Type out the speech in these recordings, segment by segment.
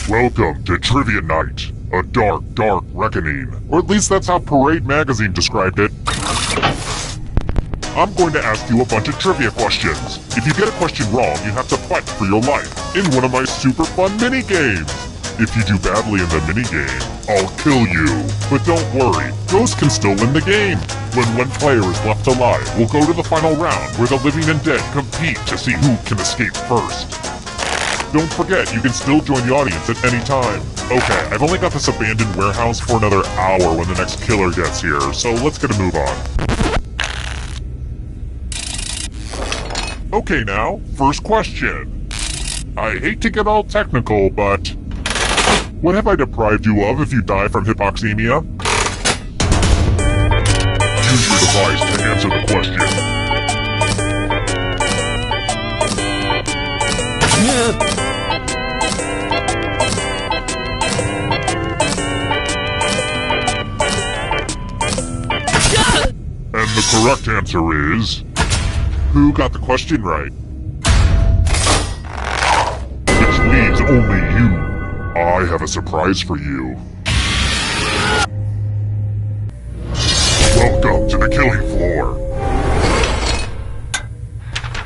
Welcome to Trivia Night, a dark, dark reckoning. Or at least that's how Parade Magazine described it. I'm going to ask you a bunch of trivia questions. If you get a question wrong, you have to fight for your life in one of my super fun mini-games. If you do badly in the mini-game, I'll kill you. But don't worry, ghosts can still win the game. When one player is left alive, we'll go to the final round where the living and dead compete to see who can escape first. Don't forget, you can still join the audience at any time. Okay, I've only got this abandoned warehouse for another hour when the next killer gets here, so let's get a move on. Okay now, first question. I hate to get all technical, but what have I deprived you of if you die from hypoxemia? Use your device to answer the question. And the correct answer is... who got the question right? Which leaves only you. I have a surprise for you. Welcome to the killing floor.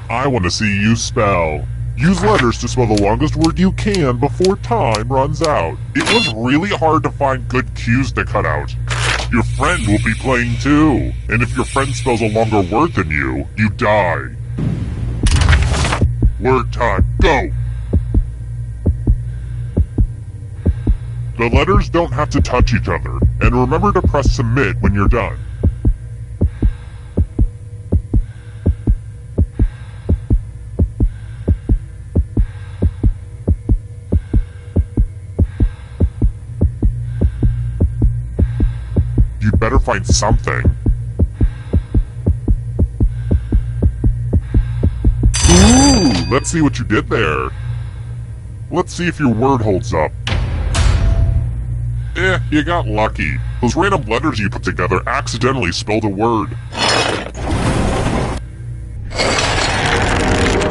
I want to see you spell. Use letters to spell the longest word you can before time runs out. It was really hard to find good cues to cut out. Your friend will be playing too, and if your friend spells a longer word than you, you die. Word time, go! The letters don't have to touch each other, and remember to press submit when you're done. You'd better find something. Ooh, let's see what you did there. Let's see if your word holds up. You got lucky. Those random letters you put together accidentally spelled a word.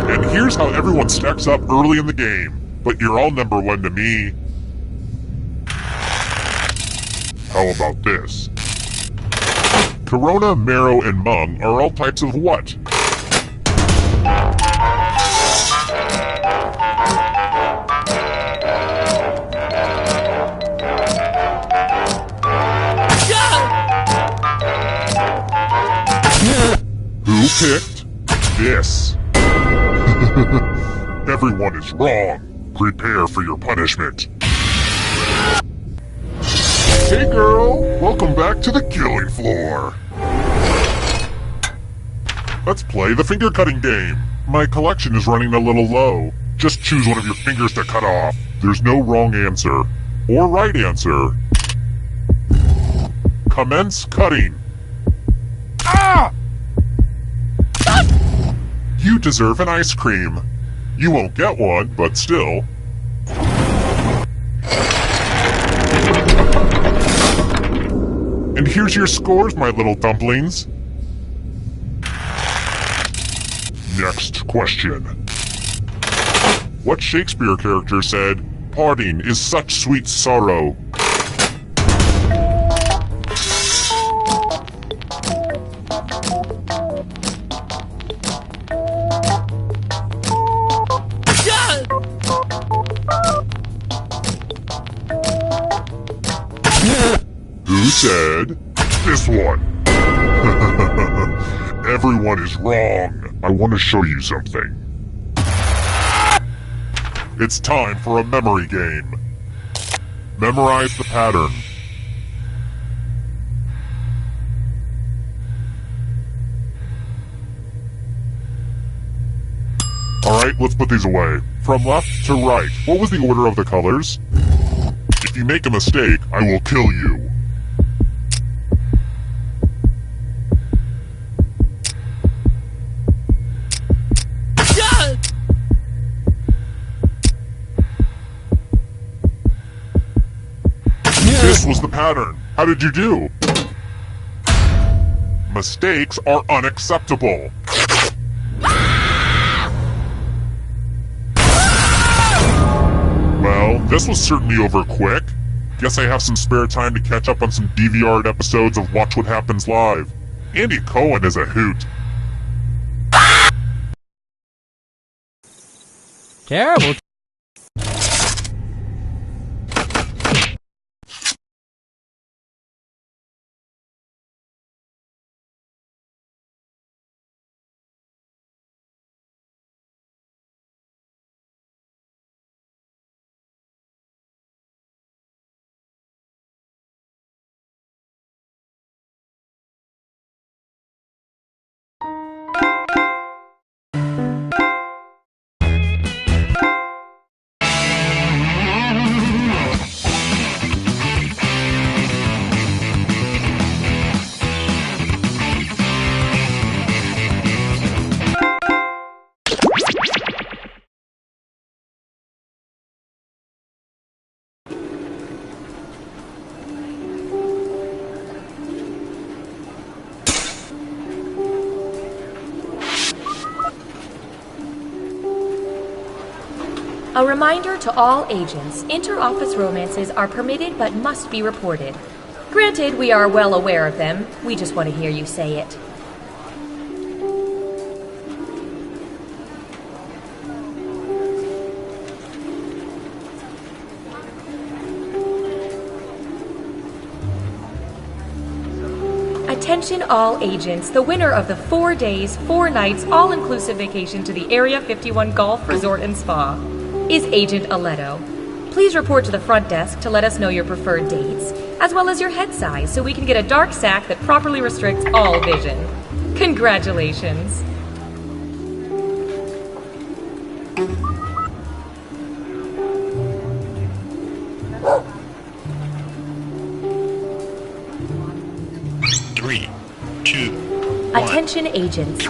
And here's how everyone stacks up early in the game. But you're all number one to me. How about this? Corona, marrow, and mung are all types of what? Who picked this? Everyone is wrong. Prepare for your punishment. Hey girl, welcome back to the killing floor. Let's play the finger cutting game. My collection is running a little low. Just choose one of your fingers to cut off. There's no wrong answer. Or right answer. Commence cutting. Ah! You deserve an ice cream. You won't get one, but still. And here's your scores, my little dumplings. Next question. What Shakespeare character said, "Parting is such sweet sorrow"? Who said this one? Everyone is wrong. I want to show you something. It's time for a memory game. Memorize the pattern. Alright, let's put these away. From left to right, what was the order of the colors? If you make a mistake, I will kill you. This was the pattern. How did you do? Mistakes are unacceptable. Well, This was certainly over quick. Guess I have some spare time to catch up on some DVR'd episodes of Watch What Happens Live. Andy Cohen is a hoot. Terrible. A reminder to all agents, inter-office romances are permitted but must be reported. Granted, we are well aware of them. We just want to hear you say it. Attention all agents, the winner of the 4 days, 4 nights, all-inclusive vacation to the Area 51 Golf Resort and Spa is Agent Aletto. Please report to the front desk to let us know your preferred dates, as well as your head size, so we can get a dark sack that properly restricts all vision. Congratulations. Three, two, one. Attention agents.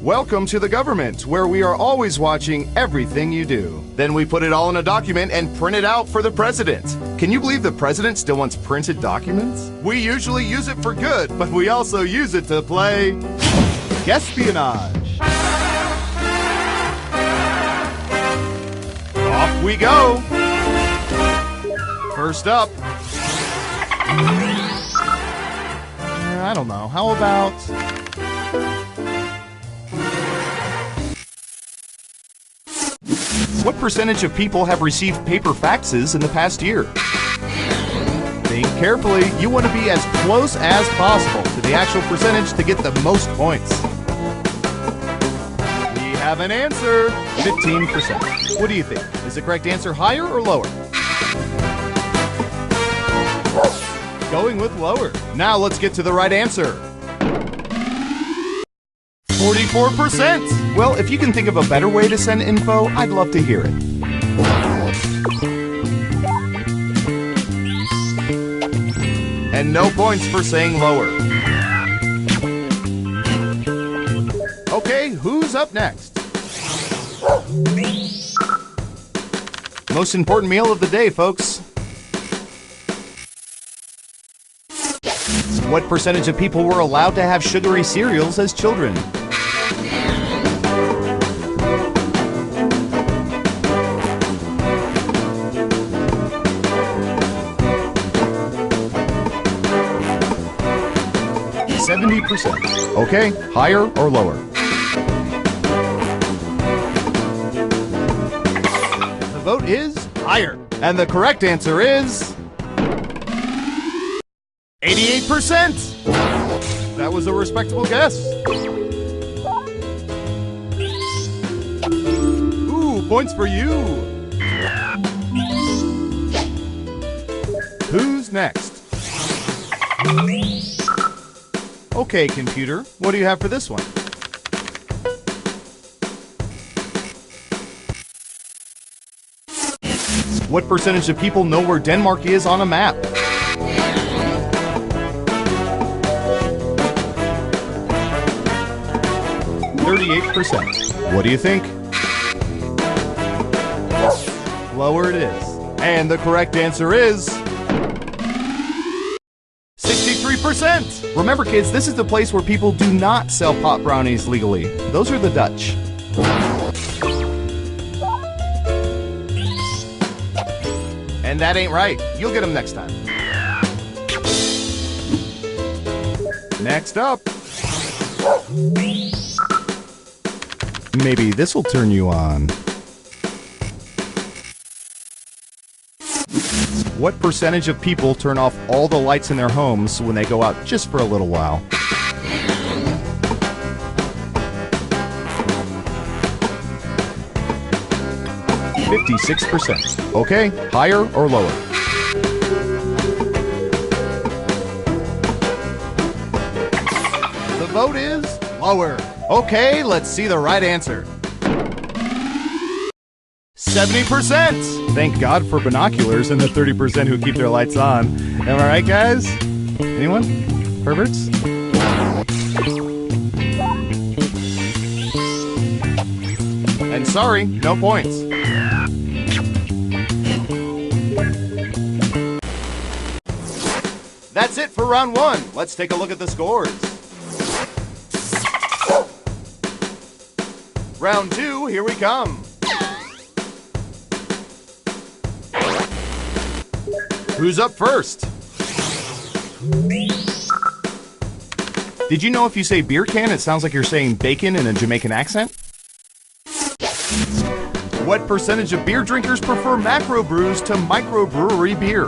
Welcome to the government, where we are always watching everything you do. Then we put it all in a document and print it out for the president. Can you believe the president still wants printed documents? We usually use it for good, but we also use it to play espionage. Off we go. First up. I don't know. How about... What percentage of people have received paper faxes in the past year? Think carefully. You want to be as close as possible to the actual percentage to get the most points. We have an answer. 15%. What do you think? Is the correct answer higher or lower? Going with lower. Now let's get to the right answer. 44%! Well, if you can think of a better way to send info, I'd love to hear it. And no points for saying lower. Okay, who's up next? Most important meal of the day, folks. What percentage of people were allowed to have sugary cereals as children? Okay, higher or lower? The vote is higher. And the correct answer is 88%. That was a respectable guess. Ooh, points for you. Who's next? Okay, computer, what do you have for this one? What percentage of people know where Denmark is on a map? %. What do you think? Lower it is. And the correct answer is 63%! Remember, kids, this is the place where people do not sell pot brownies legally. Those are the Dutch. And that ain't right. You'll get them next time. Next up. Maybe this will turn you on. What percentage of people turn off all the lights in their homes when they go out just for a little while? %56. Okay, higher or lower? The vote is lower. Okay, let's see the right answer. 70%! Thank God for binoculars and the 30% who keep their lights on. Am I right, guys? Anyone? Perverts? And sorry, no points. That's it for round one. Let's take a look at the scores. Round two, here we come. Who's up first? Did you know if you say beer can, it sounds like you're saying bacon in a Jamaican accent? What percentage of beer drinkers prefer macro brews to microbrewery beer?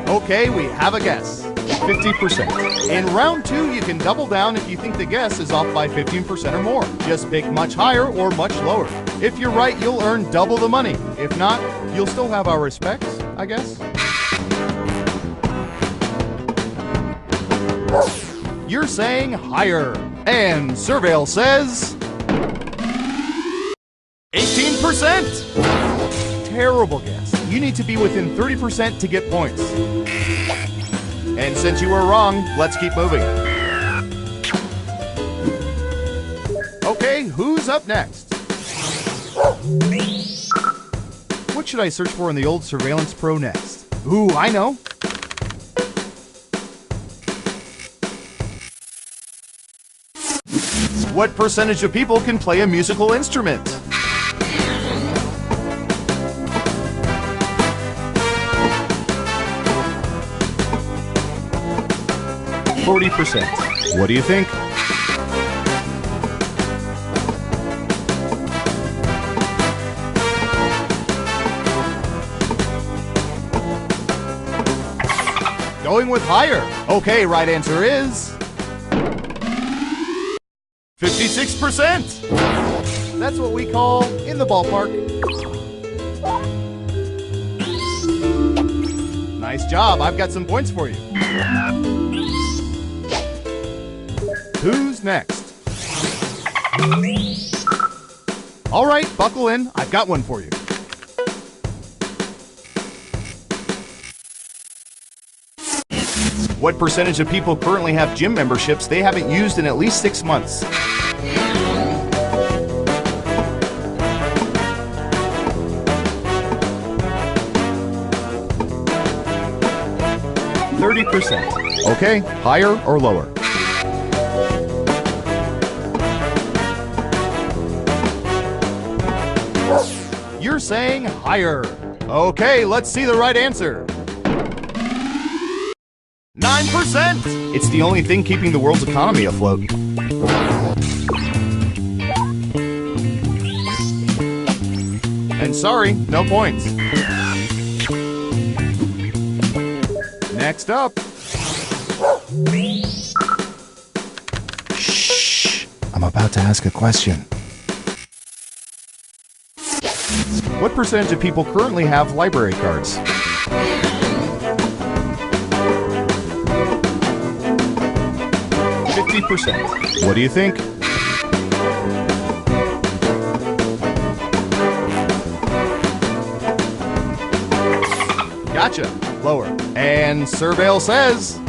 Okay, we have a guess. 50%. In round two, you can double down if you think the guess is off by 15% or more. Just pick much higher or much lower. If you're right, you'll earn double the money. If not, you'll still have our respects, I guess. You're saying higher. And Surveil says 18%. Terrible guess. You need to be within 30% to get points. And since you were wrong, let's keep moving. Okay, who's up next? What should I search for in the old Surveillance Pro next? Ooh, I know. What percentage of people can play a musical instrument? %. What do you think? Going with higher. Okay, right answer is 56%. That's what we call in the ballpark. Nice job. I've got some points for you. Who's next? All right, buckle in. I've got one for you. What percentage of people currently have gym memberships they haven't used in at least 6 months? %. Okay, higher or lower? You're saying higher. Okay, let's see the right answer. 9%! It's the only thing keeping the world's economy afloat. And sorry, no points. Next up. Shh! I'm about to ask a question. What percentage of people currently have library cards? %. What do you think? Gotcha. Lower. And Surveil says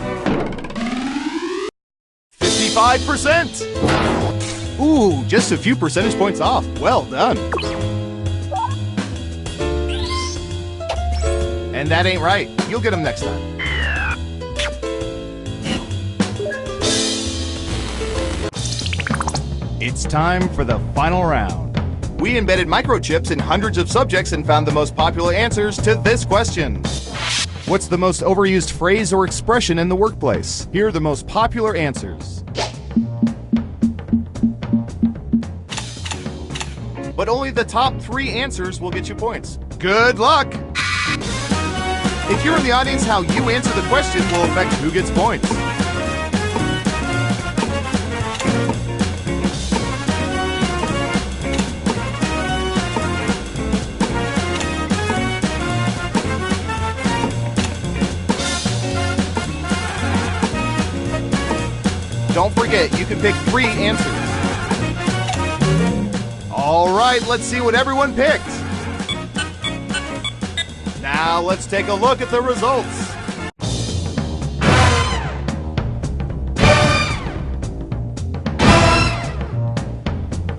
55%. Ooh, just a few percentage points off. Well done. And that ain't right. You'll get them next time. It's time for the final round. We embedded microchips in hundreds of subjects and found the most popular answers to this question. What's the most overused phrase or expression in the workplace? Here are the most popular answers. But only the top 3 answers will get you points. Good luck! If you're in the audience, how you answer the question will affect who gets points. Don't forget, you can pick 3 answers. All right, let's see what everyone picked. Now let's take a look at the results.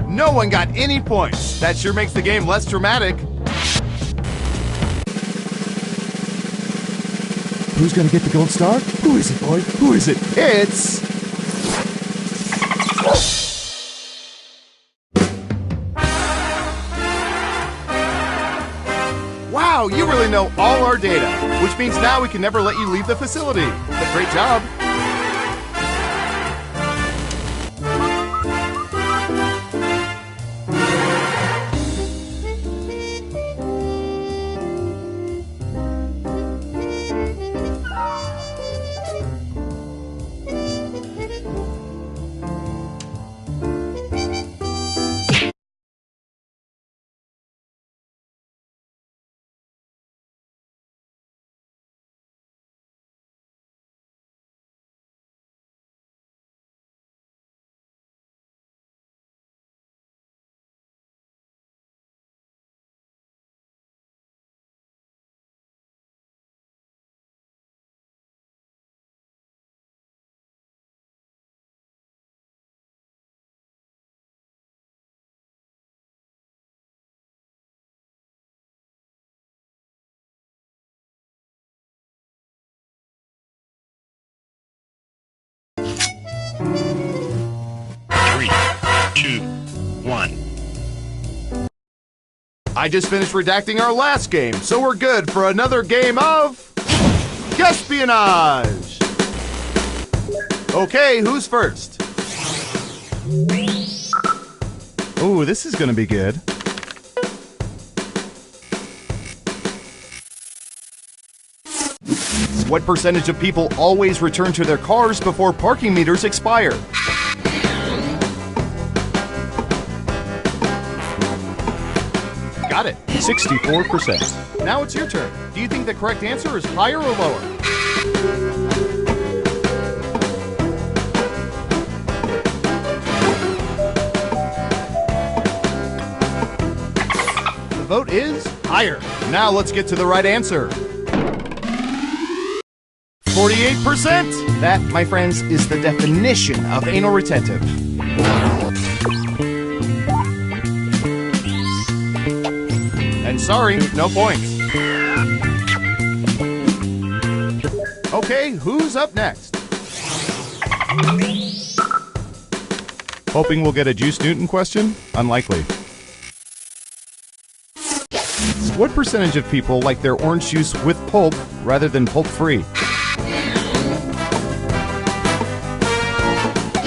No one got any points. That sure makes the game less dramatic. Who's gonna get the gold star? Who is it, boy? Who is it? It's... Wow, you really know all our data, which means now we can never let you leave the facility. But great job. I just finished redacting our last game, so we're good for another game of... Espionage! Okay, who's first? Ooh, this is gonna be good. What percentage of people always return to their cars before parking meters expire? Got it. 64%. Now it's your turn. Do you think the correct answer is higher or lower? The vote is higher. Now let's get to the right answer. 48%. That, my friends, is the definition of anal retentive. And sorry, no points. Okay, who's up next? Hoping we'll get a Juice Newton question? Unlikely. What percentage of people like their orange juice with pulp rather than pulp-free?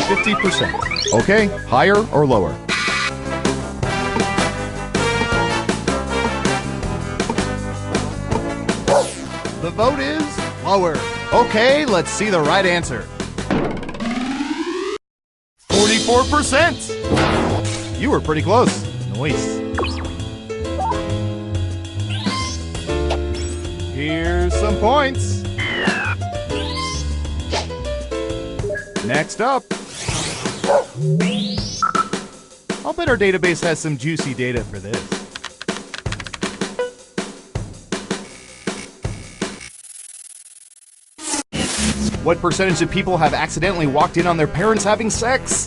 50%. Okay, higher or lower? The vote is lower. Okay, let's see the right answer. 44%! You were pretty close. Nice. Here's some points. Next up. I'll bet our database has some juicy data for this. What percentage of people have accidentally walked in on their parents having sex?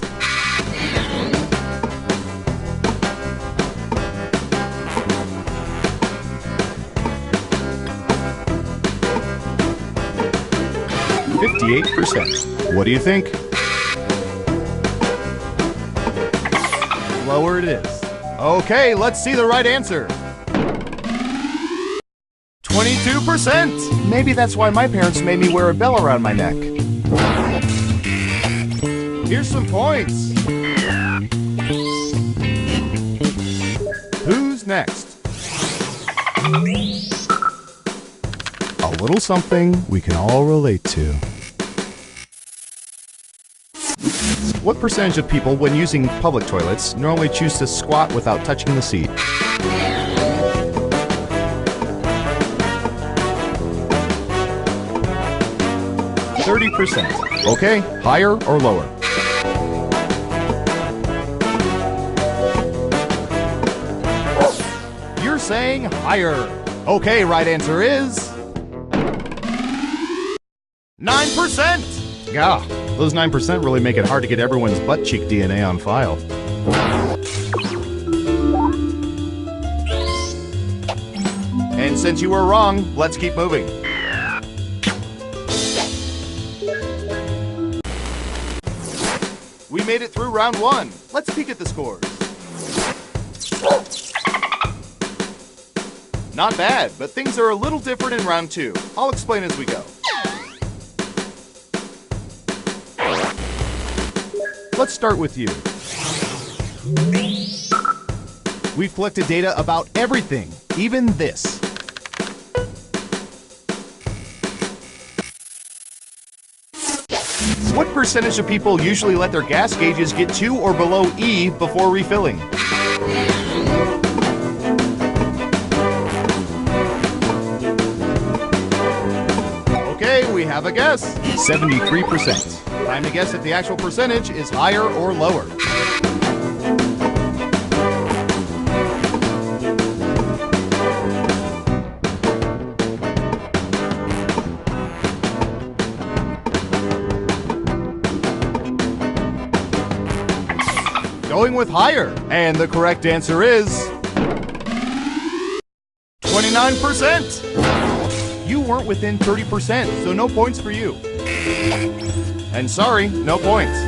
%. What do you think? lower it is. Okay, let's see the right answer. 22%! Maybe that's why my parents made me wear a bell around my neck. Here's some points. Who's next? A little something we can all relate to. What percentage of people, when using public toilets, normally choose to squat without touching the seat? %. Okay, higher or lower? You're saying higher. Okay, right answer is 9%. Yeah, those 9% really make it hard to get everyone's butt cheek DNA on file. And since you were wrong, let's keep moving. We made it through round 1. Let's peek at the scores. Not bad, but things are a little different in round 2. I'll explain as we go. Let's start with you. We've collected data about everything, even this. What percentage of people usually let their gas gauges get to or below E before refilling? Okay, we have a guess. 73%. Time to guess if the actual percentage is higher or lower. Going with higher, and the correct answer is 29%. You weren't within 30%, so no points for you. And sorry, no points.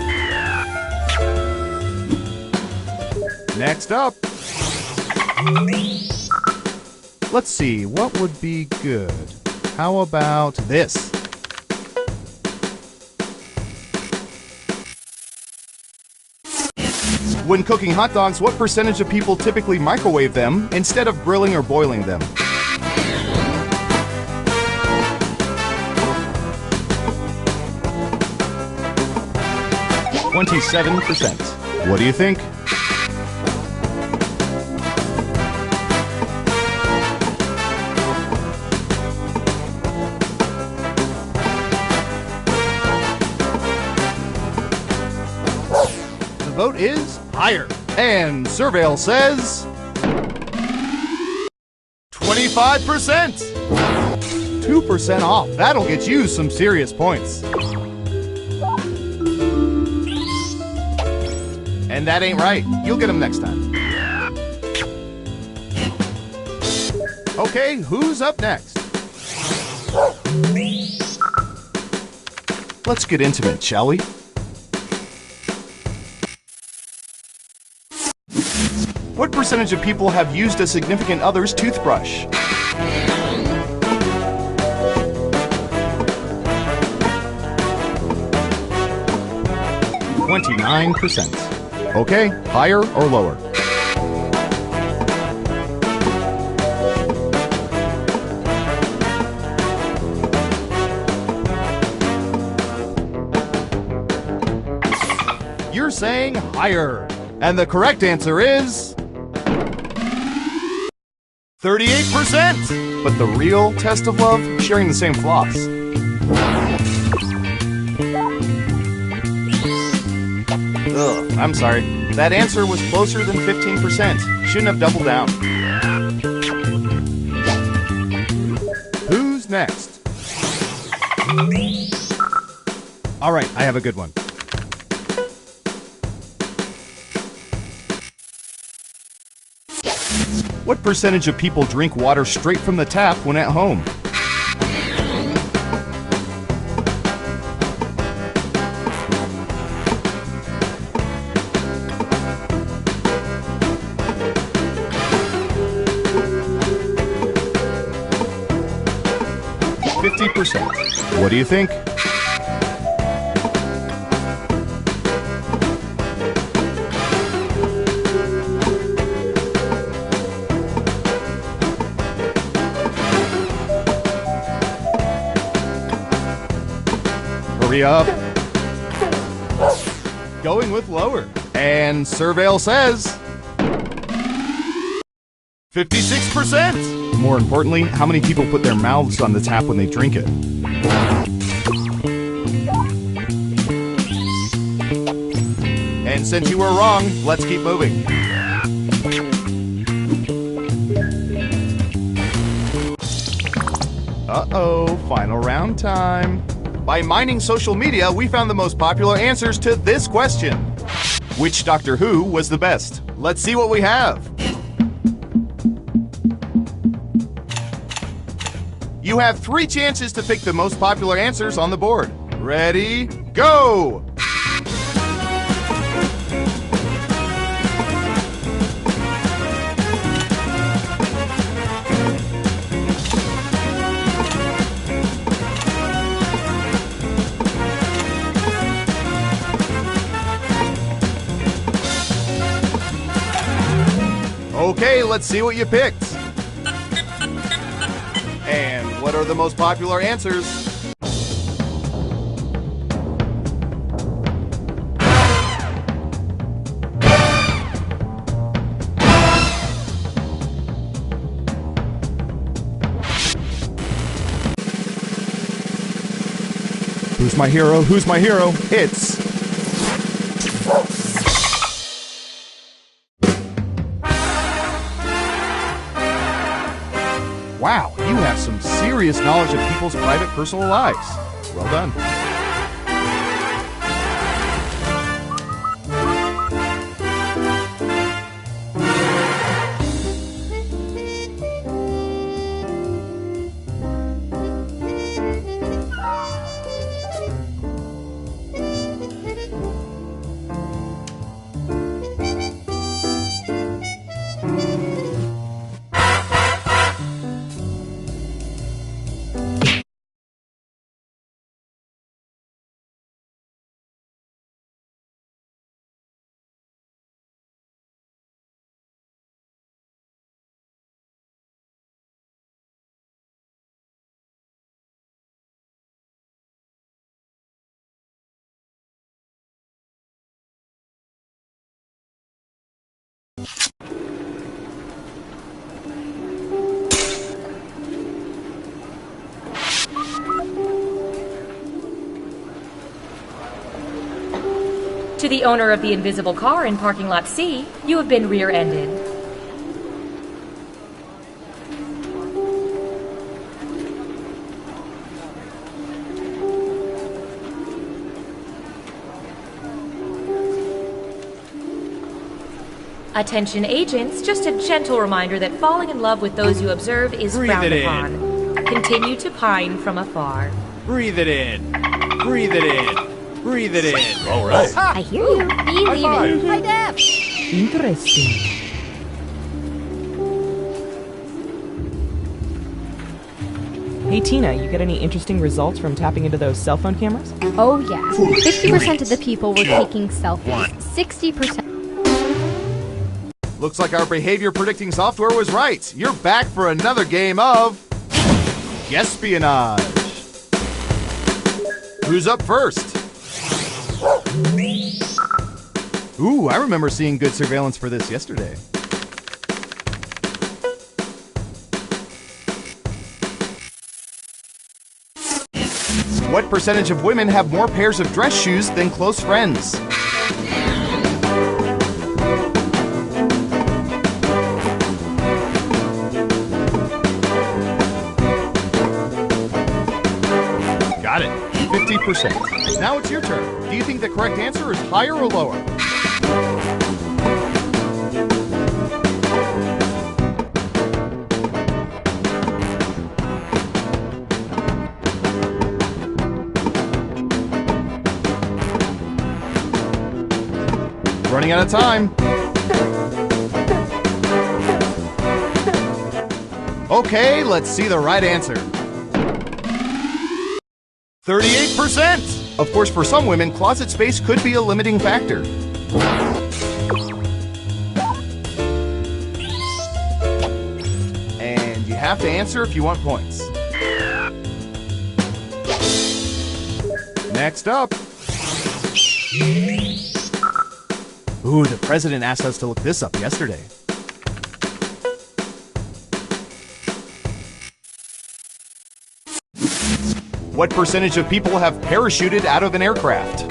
Next up. Let's see, what would be good? How about this? When cooking hot dogs, what percentage of people typically microwave them instead of grilling or boiling them? 27%. What do you think? The vote is higher. And Surveil says 25%. 2% off. That'll get you some serious points. And that ain't right. You'll get them next time. Okay, who's up next? Let's get intimate, shall we? What percentage of people have used a significant other's toothbrush? %. Okay, higher or lower? You're saying higher. And the correct answer is 38%. But the real test of love, sharing the same floss. Ugh, I'm sorry. That answer was closer than 15%. Shouldn't have doubled down. Who's next? All right, I have a good one. What percentage of people drink water straight from the tap when at home? 50%. What do you think? Hurry up. Going with lower. And Surveil says 56%. More importantly, how many people put their mouths on the tap when they drink it? And since you were wrong, let's keep moving. Uh-oh, final round time. By mining social media, we found the most popular answers to this question. Which Doctor Who was the best? Let's see what we have. You have 3 chances to pick the most popular answers on the board. Ready, go! Okay, let's see what you picked. And what are the most popular answers? Who's my hero? Who's my hero? It's... Wow, you have some serious knowledge of people's private, personal lives. Well done. To the owner of the invisible car in parking lot C, you have been rear-ended. Attention agents, just a gentle reminder that falling in love with those you observe is frowned upon. Continue to pine from afar. Breathe it in. Breathe it in. Breathe it in. All right. I hear you. Believe it. Hi, Deb. Interesting. Hey Tina, you get any interesting results from tapping into those cell phone cameras? Oh, yeah. 50% of the people were taking selfies. 60%. Looks like our behavior predicting software was right. You're back for another game of... Espionage. Who's up first? Ooh, I remember seeing good surveillance for this yesterday. What percentage of women have more pairs of dress shoes than close friends? Got it. 50%. Now it's your turn. Do you think the correct answer is higher or lower? Running out of time. Okay, let's see the right answer. 38%! Of course, for some women, closet space could be a limiting factor. And you have to answer if you want points. Next up. Ooh, the president asked us to look this up yesterday. What percentage of people have parachuted out of an aircraft?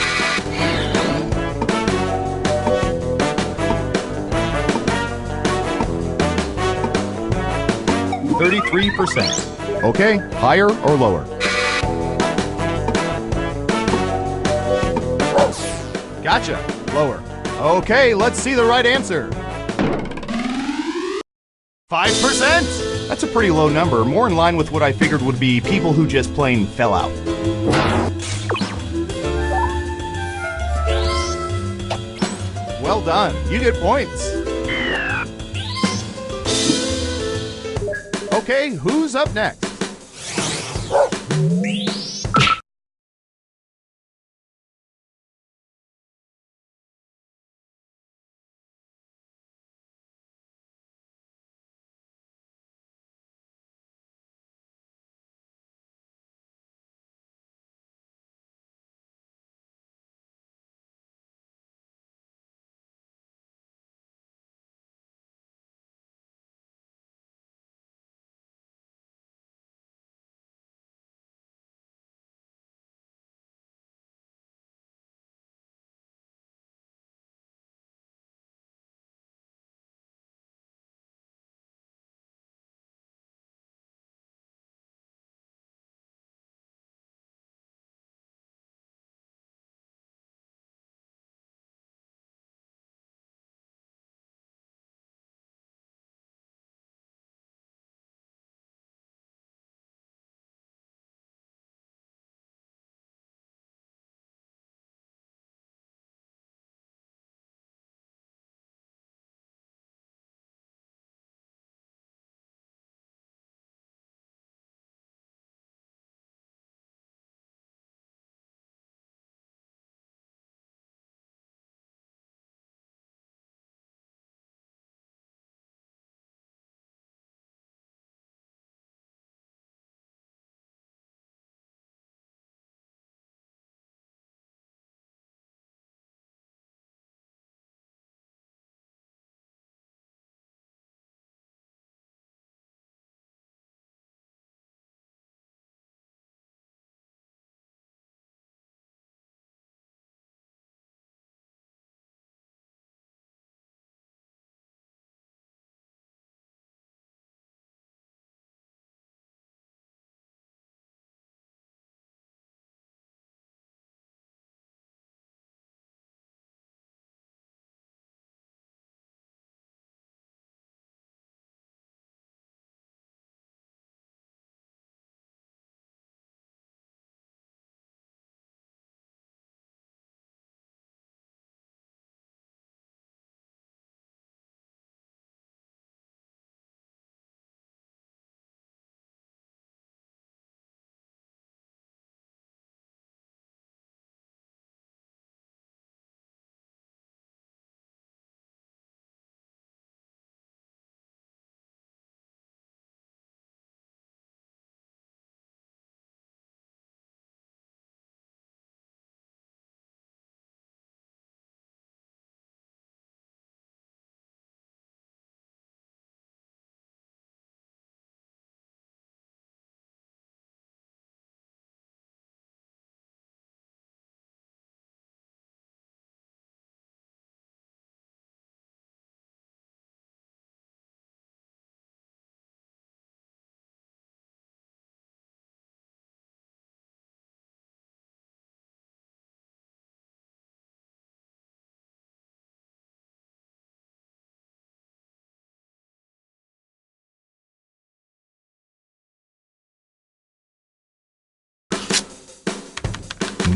%. Okay, higher or lower? Gotcha, lower. Okay, let's see the right answer. 5%? That's a pretty low number, more in line with what I figured would be people who just plain fell out. Well done, you get points. Okay, who's up next?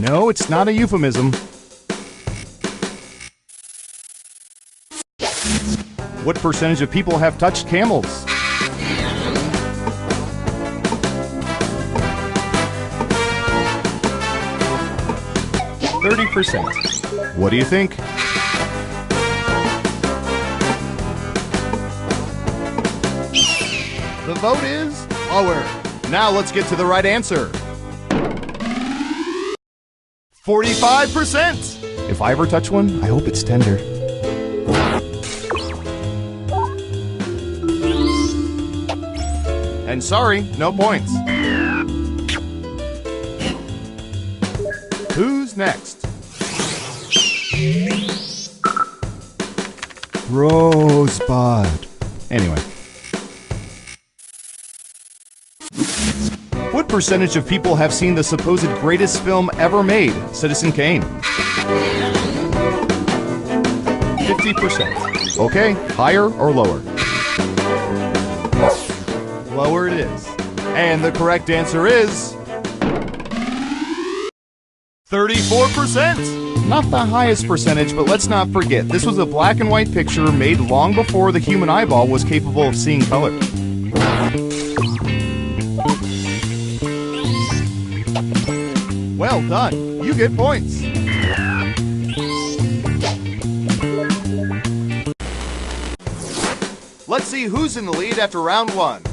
No, it's not a euphemism. What percentage of people have touched camels? 30%. What do you think? The vote is lower. Now let's get to the right answer. 45%. If I ever touch one, I hope it's tender. And sorry, no points. Who's next? Rosebud. Anyway. What percentage of people have seen the supposed greatest film ever made, Citizen Kane? 50%. Okay, higher or lower? Lower it is. And the correct answer is 34%. Not the highest percentage, but let's not forget, this was a black and white picture made long before the human eyeball was capable of seeing color. Well done. You get points. Let's see who's in the lead after round one.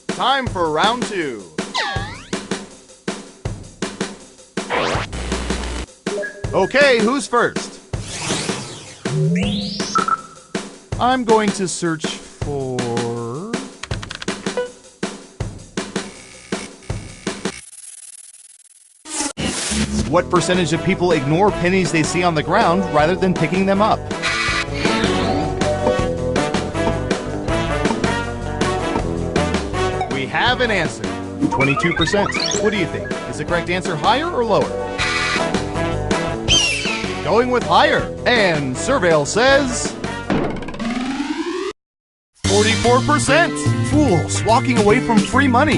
Time for round two. Okay, who's first? I'm going to search for... What percentage of people ignore pennies they see on the ground rather than picking them up? We have an answer. 22%. What do you think? Is the correct answer higher or lower? Going with higher. And Surveil says 44%. Fools walking away from free money.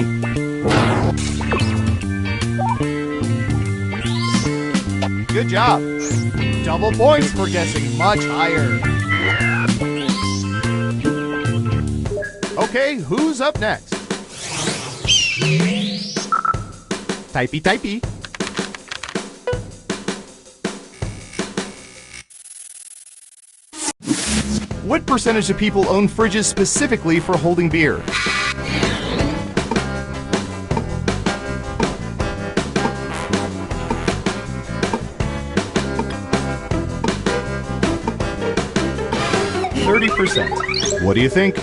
Good job. Double points for guessing much higher. Okay, who's up next? Typey, typey. What percentage of people own fridges specifically for holding beer? What do you think?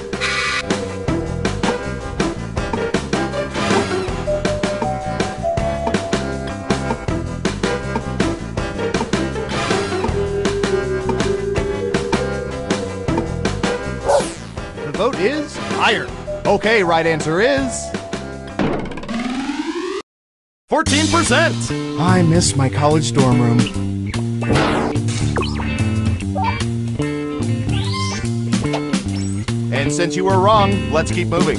The vote is higher. Okay, right answer is 14%. I miss my college dorm room. And since you were wrong, let's keep moving.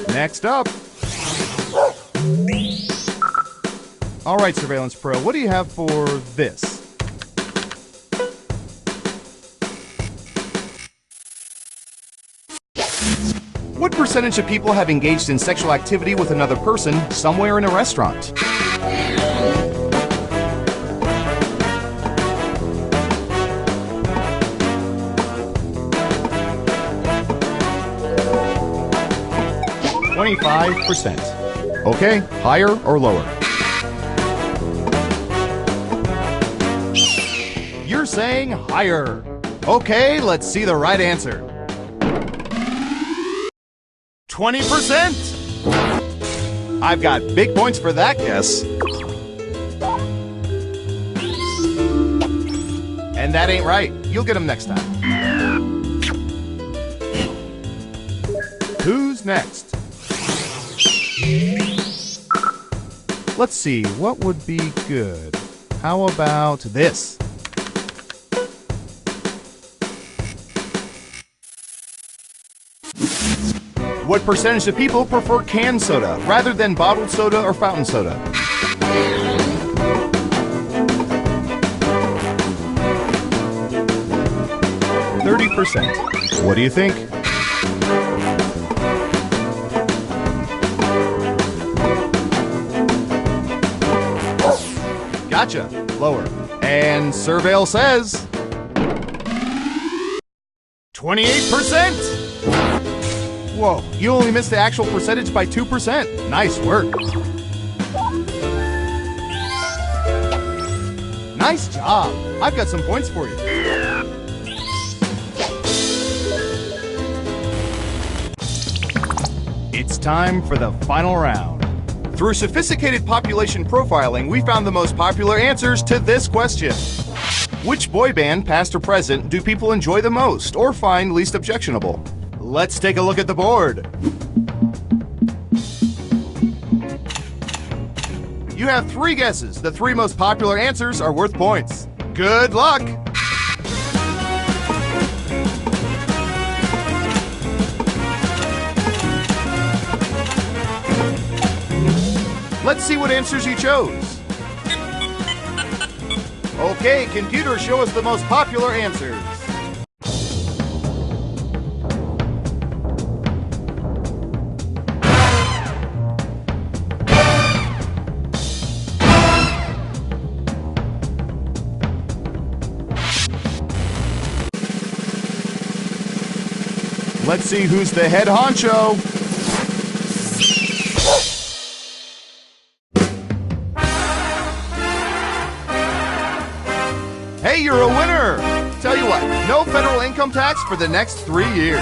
Next up. All right, Surveillance Pro, what do you have for this? What percentage of people have engaged in sexual activity with another person somewhere in a restaurant? %. Okay, higher or lower? You're saying higher. Okay, let's see the right answer. 20%. I've got big points for that guess. And that ain't right. You'll get them next time. Who's next? Let's see, what would be good? How about this? What percentage of people prefer canned soda rather than bottled soda or fountain soda? %. What do you think? Gotcha. Lower. And Surveil says 28%. Whoa, you only missed the actual percentage by 2%. Nice work. Nice job. I've got some points for you. It's time for the final round. Through sophisticated population profiling, we found the most popular answers to this question. Which boy band, past or present, do people enjoy the most or find least objectionable? Let's take a look at the board. You have 3 guesses. The 3 most popular answers are worth points. Good luck! Let's see what answers you chose. Okay, computer, show us the most popular answers. Let's see who's the head honcho. Hey, you're a winner! Tell you what, no federal income tax for the next 3 years.